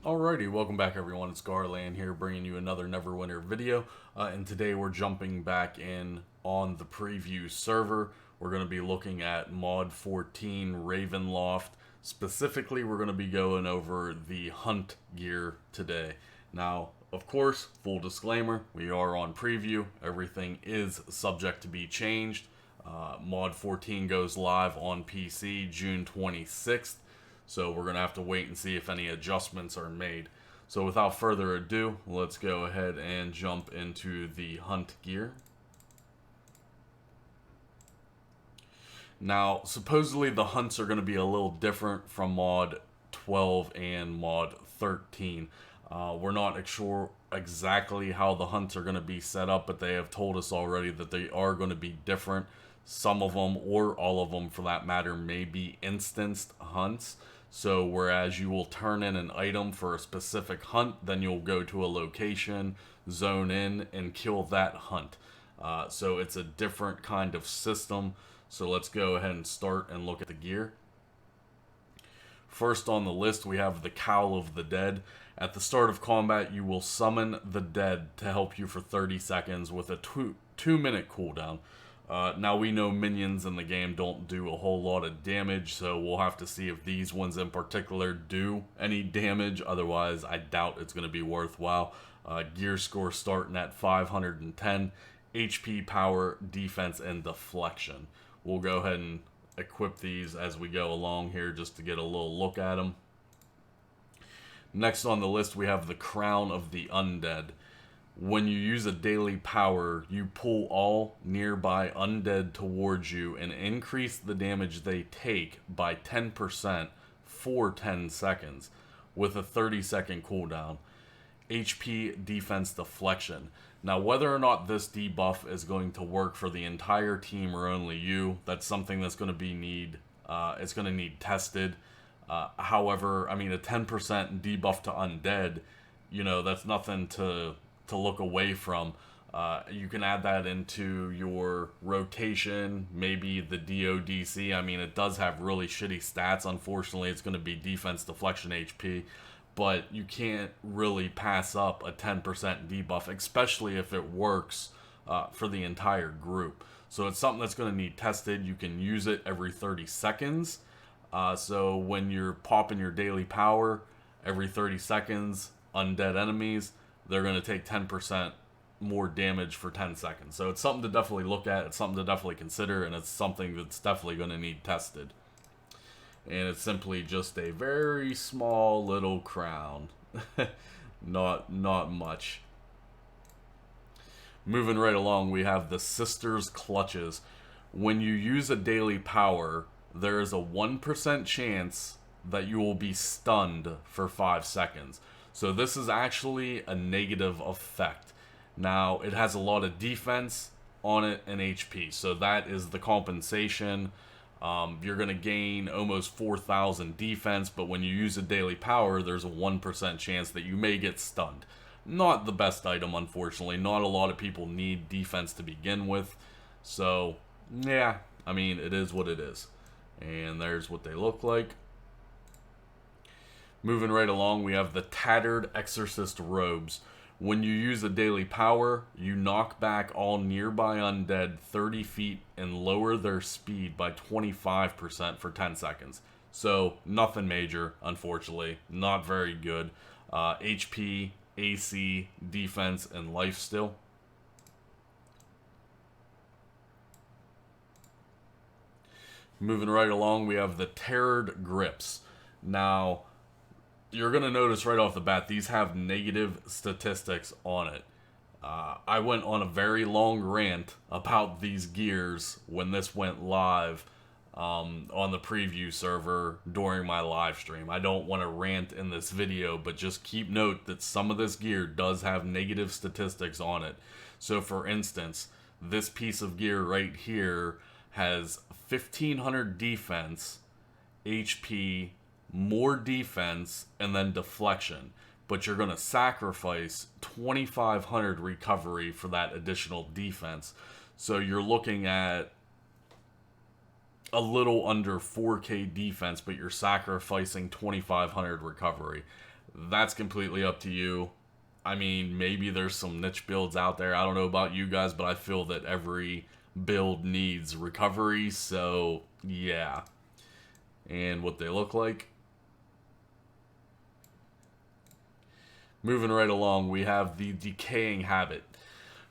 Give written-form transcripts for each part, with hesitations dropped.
Alrighty, welcome back everyone, it's Garland here bringing you another Neverwinter video, and today we're jumping back in on the preview server. We're going to be looking at mod 14 Ravenloft. Specifically, we're going to be going over the hunt gear today. Now, of course, full disclaimer, we are on preview, everything is subject to be changed. Mod 14 goes live on PC June 26th. So we're going to have to wait and see if any adjustments are made. So without further ado, let's go ahead and jump into the hunt gear. Now, supposedly the hunts are going to be a little different from mod 12 and mod 13. We're not sure exactly how the hunts are going to be set up, but they have told us already that they are going to be different. Some of them, or all of them for that matter, may be instanced hunts. So whereas you will turn in an item for a specific hunt, then you'll go to a location, zone in, and kill that hunt. So it's a different kind of system. So let's go ahead and start and look at the gear. First on the list, we have the Cowl of the Dead. At the start of combat, you will summon the dead to help you for 30 seconds with a 2-minute cooldown. Now we know minions in the game don't do a whole lot of damage, so we'll have to see if these ones in particular do any damage. Otherwise, I doubt it's going to be worthwhile. Gear score starting at 510, HP, power, defense, and deflection. We'll go ahead and equip these as we go along here just to get a little look at them. Next on the list, we have the Crown of the Undead. When you use a daily power, you pull all nearby undead towards you and increase the damage they take by 10% for 10 seconds with a 30-second cooldown. HP, defense, deflection. Now, whether or not this debuff is going to work for the entire team or only you, that's something that's going to be it's going to need tested. However, I mean, a 10% debuff to undead, you know, that's nothing to look away from. You can add that into your rotation, maybe the DODC. I mean, it does have really shitty stats. Unfortunately, it's going to be defense, deflection, HP. But you can't really pass up a 10% debuff, especially if it works for the entire group. So it's something that's going to need tested. You can use it every 30 seconds. So when you're popping your daily power every 30 seconds, undead enemies, they're going to take 10% more damage for 10 seconds. So it's something to definitely look at. It's something to definitely consider. And it's something that's definitely going to need tested. And it's simply just a very small little crown. Not much. Moving right along, we have the Sister's Clutches. When you use a daily power, there is a 1% chance that you will be stunned for 5 seconds. So this is actually a negative effect. Now, it has a lot of defense on it and HP. So that is the compensation. You're going to gain almost 4,000 defense, but when you use a daily power, there's a 1% chance that you may get stunned. Not the best item, unfortunately. Not a lot of people need defense to begin with. So, yeah, I mean, it is what it is. And there's what they look like. Moving right along, we have the Tattered Exorcist Robes. When you use a daily power, you knock back all nearby undead 30 feet and lower their speed by 25% for 10 seconds. So, nothing major, unfortunately. Not very good. HP, AC, defense, and life still. Moving right along, we have the Tattered Grips. Now, you're going to notice right off the bat, these have negative statistics on it. I went on a very long rant about these gears when this went live on the preview server during my live stream. I don't want to rant in this video, but just keep note that some of this gear does have negative statistics on it. So for instance, this piece of gear right here has 1,500 defense, HP, more defense, and then deflection. But you're going to sacrifice 2,500 recovery for that additional defense. So you're looking at a little under 4k defense, but you're sacrificing 2,500 recovery. That's completely up to you. I mean, maybe there's some niche builds out there. I don't know about you guys, but I feel that every build needs recovery, so yeah. And what they look like. Moving right along, we have the decaying habit.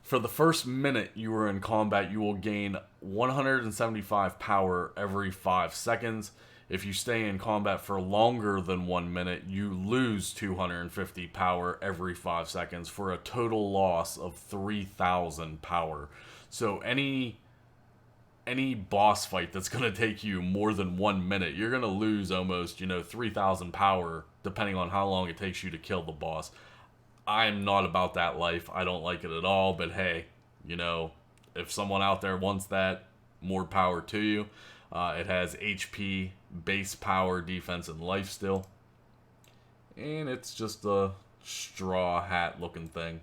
For the first minute you are in combat, you will gain 175 power every 5 seconds. If you stay in combat for longer than 1 minute, you lose 250 power every 5 seconds for a total loss of 3,000 power. So any boss fight that's going to take you more than 1 minute, you're going to lose almost, 3,000 power depending on how long it takes you to kill the boss. I'm not about that life. I don't like it at all, but hey, if someone out there wants that, more power to you. It has HP, base power, defense, and life still. And it's just a straw hat looking thing.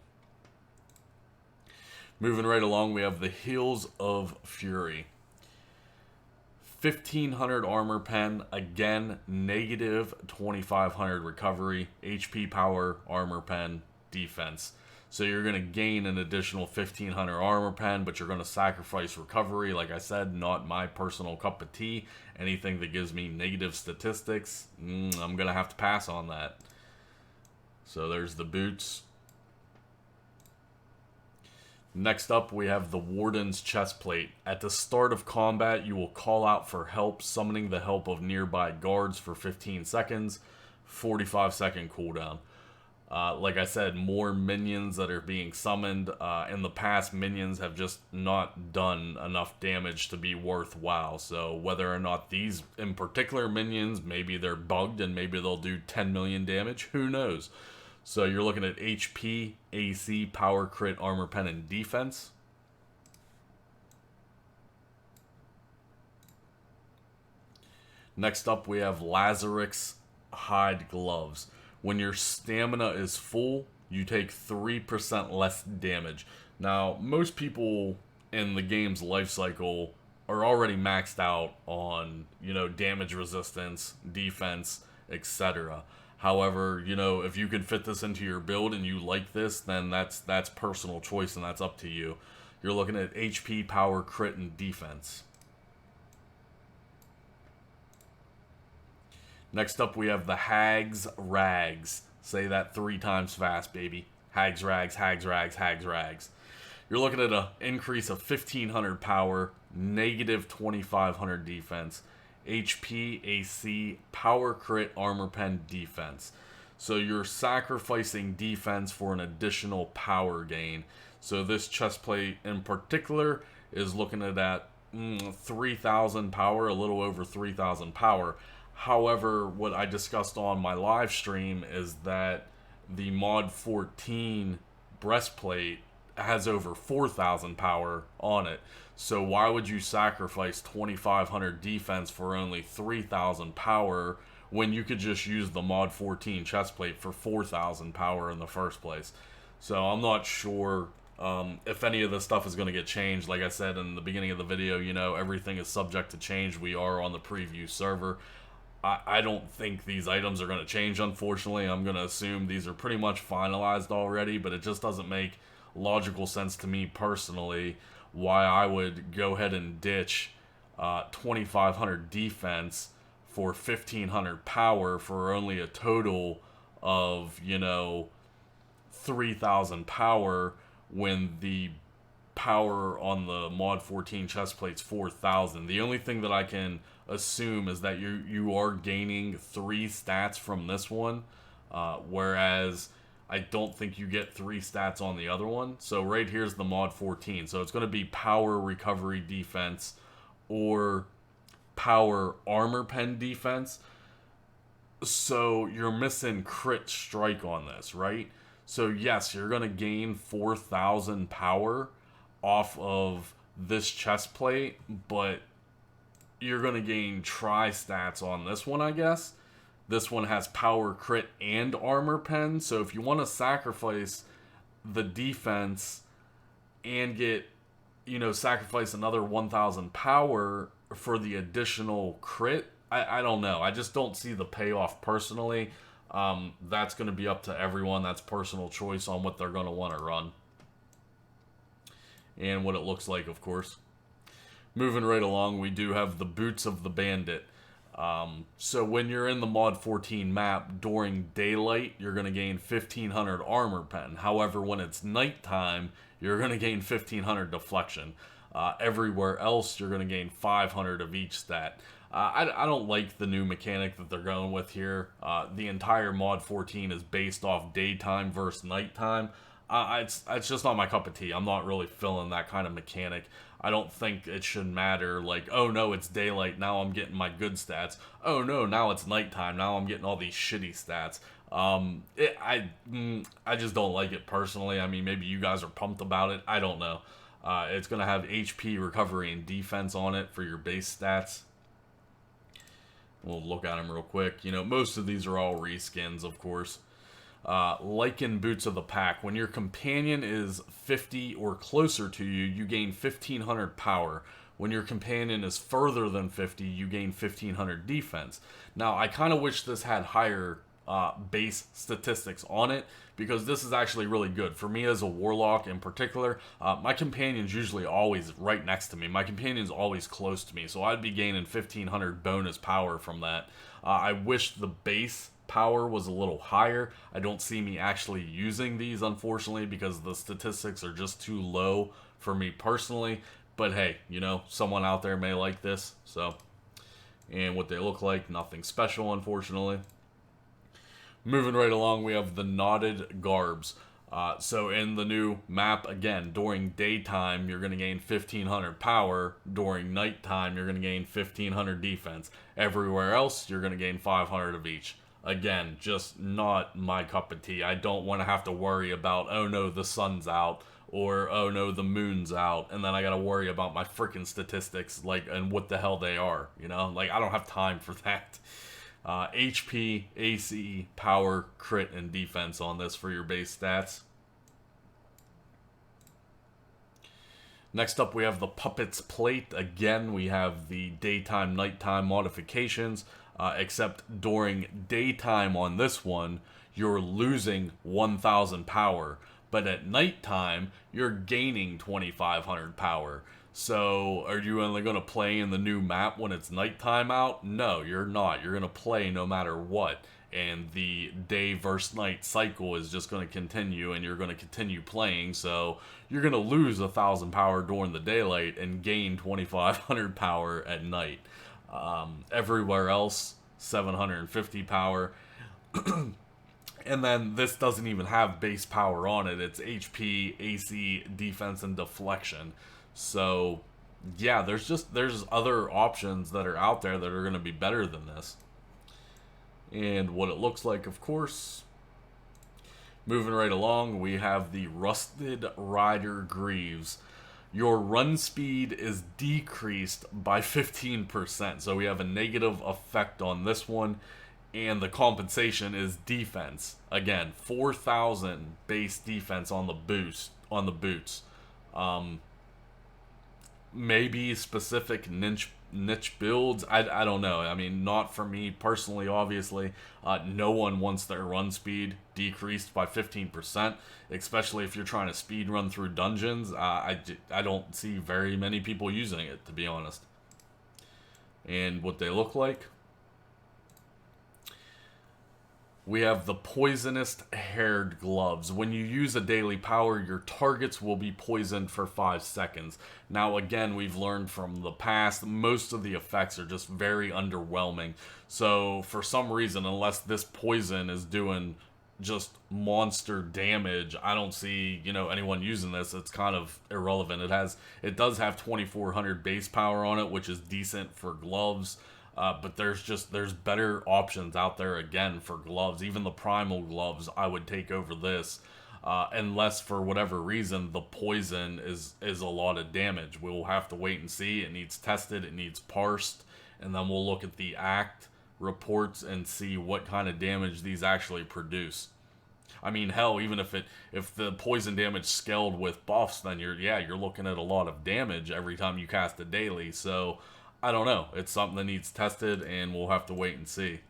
Moving right along, we have the Heels of Fury. 1500 armor pen, again, negative 2500 recovery, HP power, armor pen, defense. So you're going to gain an additional 1500 armor pen, but you're going to sacrifice recovery. Like I said, not my personal cup of tea. Anything that gives me negative statistics, I'm going to have to pass on that. So there's the boots. Next up, we have the Warden's chestplate. At the start of combat, you will call out for help, summoning the help of nearby guards for 15 seconds, 45-second cooldown. Like I said, more minions that are being summoned. In the past, minions have just not done enough damage to be worthwhile. So whether or not these in particular minions, maybe they're bugged and maybe they'll do 10 million damage, who knows? So you're looking at HP, AC, power, crit, armor, pen, and defense. Next up, we have Lazarus hide gloves. When your stamina is full, you take 3% less damage. Now, most people in the game's life cycle are already maxed out on, damage resistance, defense, etc. However, if you can fit this into your build and you like this, then that's personal choice and that's up to you. You're looking at HP, power, crit, and defense. Next up, we have the Hag's Rags. Say that 3 times fast, baby. Hag's Rags, Hag's Rags, Hag's Rags. You're looking at an increase of 1500 power, negative 2500 defense. HP, AC, power, crit, armor, pen, defense. So you're sacrificing defense for an additional power gain. So this chestplate in particular is looking at that 3,000 power, a little over 3,000 power. However, what I discussed on my live stream is that the mod 14 breastplate has over 4,000 power on it. So why would you sacrifice 2,500 defense for only 3,000 power when you could just use the mod 14 chestplate for 4,000 power in the first place? So I'm not sure if any of this stuff is going to get changed. Like I said in the beginning of the video, everything is subject to change. We are on the preview server. I don't think these items are going to change, unfortunately. I'm going to assume these are pretty much finalized already, but it just doesn't make logical sense to me personally why I would go ahead and ditch 2,500 defense for 1,500 power for only a total of, 3,000 power when the power on the mod 14 chestplate's 4,000. The only thing that I can assume is that you are gaining 3 stats from this one, whereas I don't think you get 3 stats on the other one. So right here's the mod 14. So it's going to be power, recovery, defense, or power, armor, pen, defense. So you're missing crit strike on this, right? So yes, you're going to gain 4,000 power off of this chest plate, but you're going to gain tri-stats on this one, I guess. This one has power, crit, and armor pen. So if you want to sacrifice the defense and get, sacrifice another 1,000 power for the additional crit, I don't know. I just don't see the payoff personally. That's going to be up to everyone. That's personal choice on what they're going to want to run. And what it looks like, of course. Moving right along, we do have the Boots of the Bandit. So when you're in the Mod 14 map, during daylight, you're going to gain 1500 armor pen. However, when it's nighttime, you're going to gain 1500 deflection. Everywhere else, you're going to gain 500 of each stat. I don't like the new mechanic that they're going with here. The entire Mod 14 is based off daytime versus nighttime. It's just not my cup of tea. I'm not really feeling that kind of mechanic. I don't think it should matter, like, oh no, it's daylight, now I'm getting my good stats. Oh no, now it's nighttime, now I'm getting all these shitty stats. I just don't like it personally. I mean, maybe you guys are pumped about it. I don't know. It's going to have HP, recovery, and defense on it for your base stats. We'll look at them real quick. You know, most of these are all reskins, of course. Like in Boots of the Pack, when your companion is 50 or closer to you, you gain 1500 power. When your companion is further than 50, you gain 1500 defense. Now, I kind of wish this had higher base statistics on it, because this is actually really good. For me as a warlock in particular, my companion's usually always right next to me. My companion's always close to me, so I'd be gaining 1500 bonus power from that. I wish the base power was a little higher. I don't see me actually using these, unfortunately, because the statistics are just too low for me personally. But hey, you know, someone out there may like this. So, and what they look like, nothing special, unfortunately. Moving right along, we have the knotted garbs. So in the new map, again, during daytime, you're going to gain 1500 power. During nighttime, you're going to gain 1500 defense. Everywhere else, you're going to gain 500 of each. Again, just not my cup of tea. I don't want to have to worry about, oh no, the sun's out, or oh no, the moon's out, and then I gotta worry about my freaking statistics, like, and what the hell they are, you know? Like, I don't have time for that. HP, AC, power, crit, and defense on this for your base stats. Next up, we have the Puppet's Plate. Again, we have the daytime, nighttime modifications. Except during daytime on this one, you're losing 1,000 power. But at nighttime, you're gaining 2,500 power. So, are you only going to play in the new map when it's nighttime out? No, you're not. You're going to play no matter what. And the day versus night cycle is just going to continue, and you're going to continue playing. So, you're going to lose 1,000 power during the daylight and gain 2,500 power at night. Everywhere else, 750 power. And then this doesn't even have base power on it. It's HP, AC, defense, and deflection. So, yeah, there's other options that are out there that are going to be better than this. And what it looks like, of course. Moving right along, we have the Rusted Rider Greaves. Your run speed is decreased by 15%. So we have a negative effect on this one. And the compensation is defense. Again, 4,000 base defense on the boots. Maybe specific niche builds. I don't know. I mean, not for me personally, obviously. No one wants their run speed decreased by 15%, especially if you're trying to speed run through dungeons. I don't see very many people using it, to be honest. And what they look like. We have the Poisonous Haired Gloves. When you use a daily power, your targets will be poisoned for 5 seconds. Now, again, we've learned from the past, most of the effects are just very underwhelming. So, for some reason, unless this poison is doing just monster damage, I don't see, you know, anyone using this. It's kind of irrelevant. It does have 2,400 base power on it, which is decent for gloves. But there's better options out there, again, for gloves. Even the primal gloves I would take over this, unless for whatever reason the poison is a lot of damage. We'll have to wait and see. It needs tested, it needs parsed, and then we'll look at the act reports and see what kind of damage these actually produce. I mean, hell, even if the poison damage scaled with buffs, then you're looking at a lot of damage every time you cast a daily. So I don't know. It's something that needs tested, and we'll have to wait and see.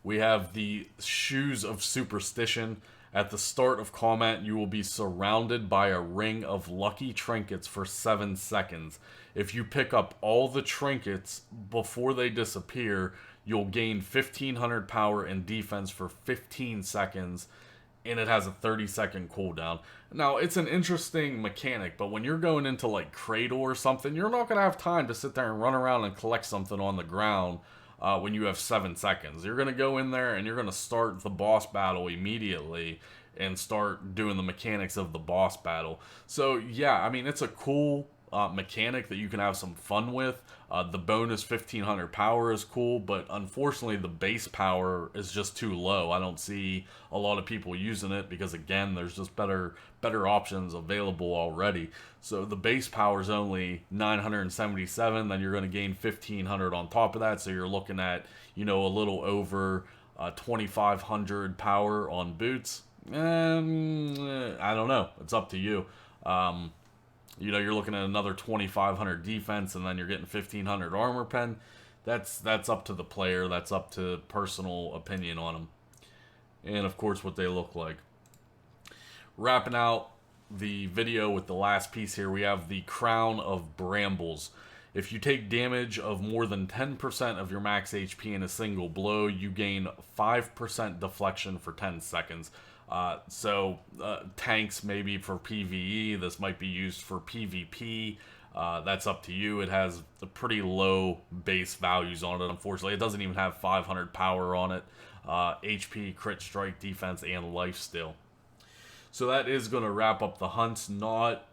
We have the Shoes of Superstition. At the start of combat, you will be surrounded by a ring of lucky trinkets for 7 seconds. If you pick up all the trinkets before they disappear, you'll gain 1500 power and defense for 15 seconds, and it has a 30-second cooldown. Now, it's an interesting mechanic, but when you're going into like Cradle or something, you're not going to have time to sit there and run around and collect something on the ground when you have 7 seconds. You're going to go in there and you're going to start the boss battle immediately and start doing the mechanics of the boss battle. So, yeah, I mean, it's a cool mechanic that you can have some fun with. The bonus 1500 power is cool, but unfortunately the base power is just too low. I don't see a lot of people using it because, again, there's just better options available already. So the base power is only 977, then you're going to gain 1500 on top of that, so you're looking at, you know, a little over 2500 power on boots. I don't know. It's up to you. You know, you're looking at another 2,500 defense, and then you're getting 1,500 armor pen. That's up to the player. That's up to personal opinion on them. And, of course, what they look like. Wrapping out the video with the last piece here, we have the Crown of Brambles. If you take damage of more than 10% of your max HP in a single blow, you gain 5% deflection for 10 seconds. Tanks maybe for PvE, this might be used for PvP, that's up to you. It has a pretty low base values on it, unfortunately. It doesn't even have 500 power on it, HP, crit strike, defense, and life steal. So that is going to wrap up the hunts. Not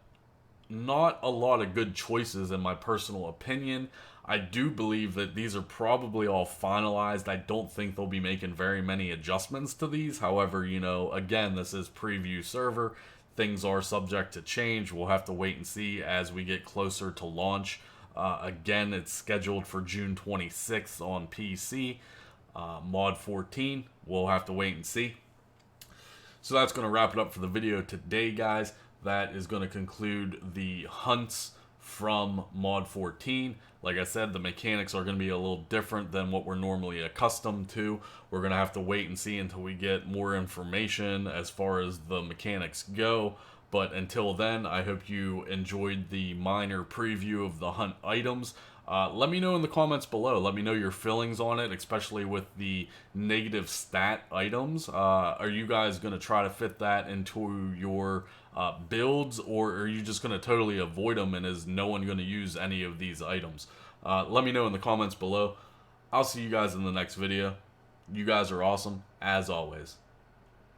a lot of good choices in my personal opinion. I do believe that these are probably all finalized. I don't think they'll be making very many adjustments to these. However, you know, again, this is preview server. Things are subject to change. We'll have to wait and see as we get closer to launch. Again, it's scheduled for June 26th on PC. Mod 14, we'll have to wait and see. So that's going to wrap it up for the video today, guys. That is going to conclude the hunts from Mod 14. Like I said, the mechanics are going to be a little different than what we're normally accustomed to. We're going to have to wait and see until we get more information as far as the mechanics go. But until then, I hope you enjoyed the minor preview of the hunt items. Let me know in the comments below. Let me know your feelings on it, especially with the negative stat items. Are you guys going to try to fit that into your builds, or are you just going to totally avoid them, and is no one going to use any of these items? Let me know in the comments below. I'll see you guys in the next video. You guys are awesome, as always.